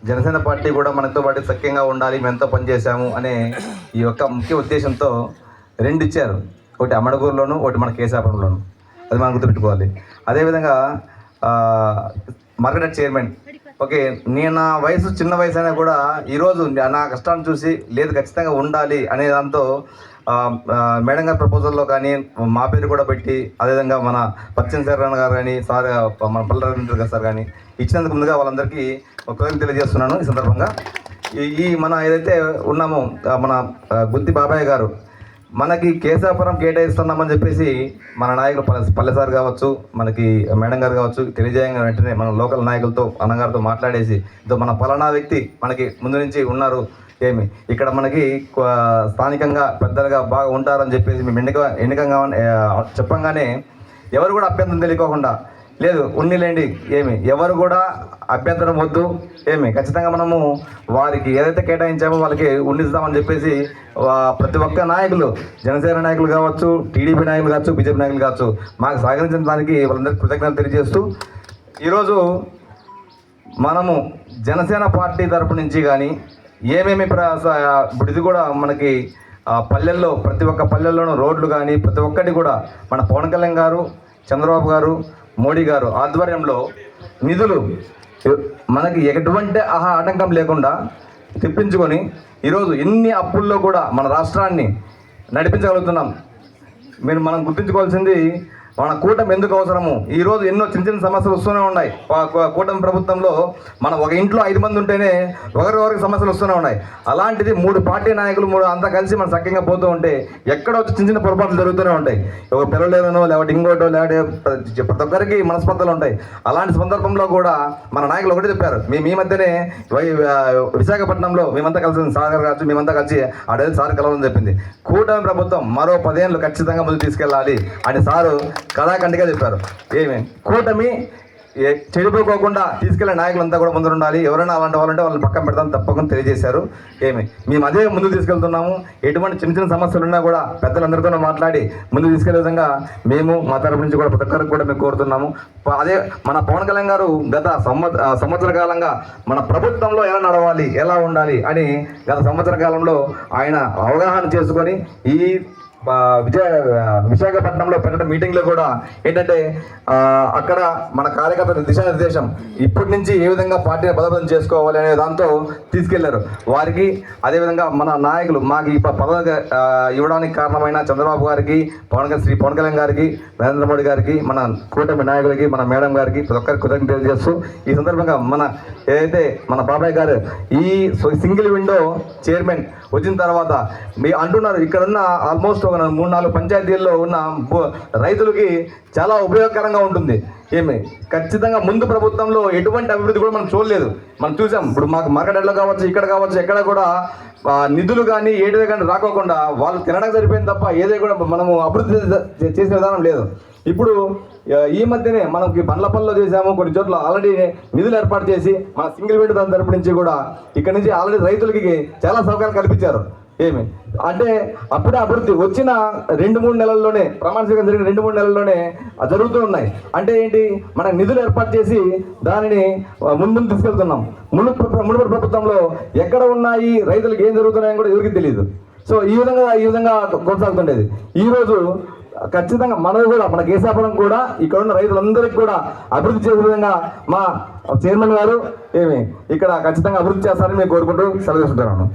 Janasena party కూడా మనతో పాటు సఖ్యంగా ఉండాలి, మేము ఎంతో పనిచేసాము అనే ఈ యొక్క ముఖ్య ఉద్దేశంతో రెండు ఇచ్చారు. ఒకటి అమడగూరులోను, ఒకటి మన కేశాపురంలోను. అది మనం గుర్తుపెట్టుకోవాలి. అదేవిధంగా మార్కెట్ చైర్మన్, ఓకే, నేను నా వయసు చిన్న వయసు అయినా కూడా ఈరోజు నా కష్టాన్ని చూసి లేదు ఖచ్చితంగా ఉండాలి అనే దాంతో మేడం గారి ప్రపోజల్లో కానీ మా పేరు కూడా పెట్టి, అదేవిధంగా మన పచ్చని శరణ గారు కానీ సార్, మన పల్లె గారు సార్ కానీ ఇచ్చినందుకు ముందుగా వాళ్ళందరికీ కృతజ్ఞతలు తెలియజేస్తున్నాను. ఈ సందర్భంగా ఈ మన ఏదైతే ఉన్నామో మన గుత్తి బాబాయ్ గారు మనకి కేశాపురం కేటాయిస్తున్నామని చెప్పేసి మన నాయకులు పల్లెసారి కావచ్చు, మనకి మేడం గారు కావచ్చు తెలియజేయంగా వెంటనే మన లోకల్ నాయకులతో అన్నగారితో మాట్లాడేసి ఇదో మన పలానా వ్యక్తి మనకి ముందు నుంచి ఉన్నారు, ఏమి ఇక్కడ మనకి స్థానికంగా పెద్దలుగా బాగా ఉంటారని చెప్పేసి మేము ఎన్నికంగా చెప్పంగానే ఎవరు కూడా అభ్యంతరం తెలియకోకుండా లేదు ఉన్నిలేండి, ఏమి ఎవరు కూడా అభ్యంతరం వద్దు, ఏమి ఖచ్చితంగా మనము వారికి ఏదైతే కేటాయించామో వాళ్ళకి ఉండిస్తామని చెప్పేసి ప్రతి ఒక్క నాయకులు, జనసేన నాయకులు కావచ్చు, టీడీపీ నాయకులు కావచ్చు, బీజేపీ నాయకులు కావచ్చు మాకు సహకరించిన దానికి వాళ్ళందరికీ కృతజ్ఞతలు తెలియజేస్తూ ఈరోజు మనము జనసేన పార్టీ తరపు నుంచి కానీ ఏమేమి ఇప్పుడు ఇది కూడా మనకి పల్లెల్లో ప్రతి ఒక్క పల్లెల్లోనూ రోడ్లు కానీ ప్రతి ఒక్కటి కూడా మన పవన్ కళ్యాణ్ గారు, చంద్రబాబు గారు, మోడీ గారు ఆధ్వర్యంలో నిధులు మనకి ఎటువంటి ఆటంకం లేకుండా తెప్పించుకొని ఈరోజు ఎన్ని అప్పుల్లో కూడా మన రాష్ట్రాన్ని నడిపించగలుగుతున్నాం. మనం గుర్తుంచుకోవాల్సింది మన కూటమి ఎందుకు అవసరము. ఈరోజు ఎన్నో చిన్న చిన్న సమస్యలు వస్తూనే ఉన్నాయి. కూటమి ప్రభుత్వంలో మనం ఒక ఇంట్లో 5 మంది ఉంటేనే ఒకరికి సమస్యలు వస్తూనే ఉన్నాయి. అలాంటిది 3 పార్టీ నాయకులు అంతా కలిసి మనం సఖ్యంగా పోతూ ఉంటే ఎక్కడ వచ్చి చిన్న చిన్న పొరపాట్లు జరుగుతూనే ఉంటాయి. ఒక పిల్లలేదనో లేకపోతే ఇంకోటో లేకపోతే ప్రతి ఒక్కరికి మనస్పర్ధలు ఉంటాయి. అలాంటి సందర్భంలో కూడా మన నాయకులు ఒకటి చెప్పారు, మీ మధ్యనే విశాఖపట్నంలో మేమంతా కలిసి సాగర్ కావచ్చు, మేమంతా కలిసి అడే సార్ కలవాలని చెప్పింది. కూటమి ప్రభుత్వం మరో 10 ఏళ్ళు ఖచ్చితంగా ముందుకు తీసుకెళ్ళాలి అని సారు కళాఖండిగా చెప్పారు. ఏమి కూటమి చెడిపోకోకుండా తీసుకెళ్లే నాయకులంతా కూడా ముందు ఉండాలి, ఎవరైనా అలాంటి వాళ్ళంటే వాళ్ళని పక్కన పెడతాం తప్పకుండా తెలియజేశారు. మేము అదే ముందుకు తీసుకెళ్తున్నాము. ఎటువంటి చిన్న చిన్న సమస్యలు ఉన్నా కూడా పెద్దలందరితో మాట్లాడి ముందుకు తీసుకెళ్లే విధంగా మేము మా తరపు నుంచి కూడా ప్రతి ఒక్కరికి కూడా మేము కోరుతున్నాము. అదే మన పవన్ కళ్యాణ్ గారు గత సంవత్సర కాలంగా మన ప్రభుత్వంలో ఎలా నడవాలి, ఎలా ఉండాలి అని గత సంవత్సర కాలంలో ఆయన అవగాహన చేసుకొని ఈ విశాఖపట్నంలో పెట్టిన మీటింగ్లో కూడా ఏంటంటే అక్కడ మన కార్యకర్తల దిశానిర్దేశం ఇప్పటి నుంచి ఏ విధంగా పార్టీని బలోపేతం చేసుకోవాలి అనే దాంతో తీసుకెళ్లారు. వారికి అదేవిధంగా మన నాయకులు మాకు ఈ పదవి ఇవ్వడానికి కారణమైన చంద్రబాబు గారికి, శ్రీ పవన్ కళ్యాణ్ గారికి, నరేంద్ర మోడీ గారికి, మన కూటమి నాయకులకి, మన మేడం గారికి ప్రతి ఒక్కరికి కృతజ్ఞతలు తెలియజేస్తూ ఈ సందర్భంగా మన ఏదైతే మన బాబాయ్ గారు ఈ సింగిల్ విండో చైర్మన్ వచ్చిన తర్వాత అంటున్నారు ఇక్కడున్న ఆల్మోస్ట్ 3-4 పంచాయతీల్లో ఉన్న రైతులకి చాలా ఉపయోగకరంగా ఉంటుంది. ఖచ్చితంగా ముందు ప్రభుత్వంలో ఎటువంటి అభివృద్ధి కూడా మనం చూడలేదు. మనం చూసాం. ఇప్పుడు మాకు మార్కెట్లో కావచ్చు, ఇక్కడ కావచ్చు, ఎక్కడ కూడా నిధులు కానీ ఏదో కానీ రాకోకుండా వాళ్ళు తినడానికి సరిపోయింది తప్ప ఏదో కూడా మనము అభివృద్ధి చేసే విధానం లేదు. ఇప్పుడు ఈ మధ్యనే మనకి బండ్లపల్లిలో చేసాము, కొన్ని చోట్ల ఆల్రెడీ నిధులు ఏర్పాటు చేసి మన సింగిల్ విండో దాని తరపు నుంచి కూడా ఇక్కడ నుంచి ఆల్రెడీ రైతులకి చాలా సౌకర్యాలు కల్పించారు. అంటే అప్పుడే అభివృద్ధి వచ్చిన 2-3 నెలల్లోనే, ప్రమాణ స్వీకారం జరిగిన 2-3 నెలల్లోనే జరుగుతూ ఉన్నాయి. అంటే ఏంటి, మన నిధులు ఏర్పాటు చేసి దానిని ముందు తీసుకెళ్తున్నాం. మునుపటి ప్రభుత్వంలో ఎక్కడ ఉన్నాయి, రైతులకు ఏం జరుగుతున్నాయని కూడా ఎవరికి తెలియదు. సో ఈ విధంగా కొనసాగుతుండేది. ఈరోజు ఖచ్చితంగా మనది కూడా, మన కేశాపురం కూడా ఇక్కడ ఉన్న రైతులందరికీ కూడా అభివృద్ధి చేసే విధంగా మా చైర్మన్ గారు ఇక్కడ ఖచ్చితంగా అభివృద్ధి చేస్తారని మేము కోరుకుంటూ సెలవు తీసుకుంటున్నాను.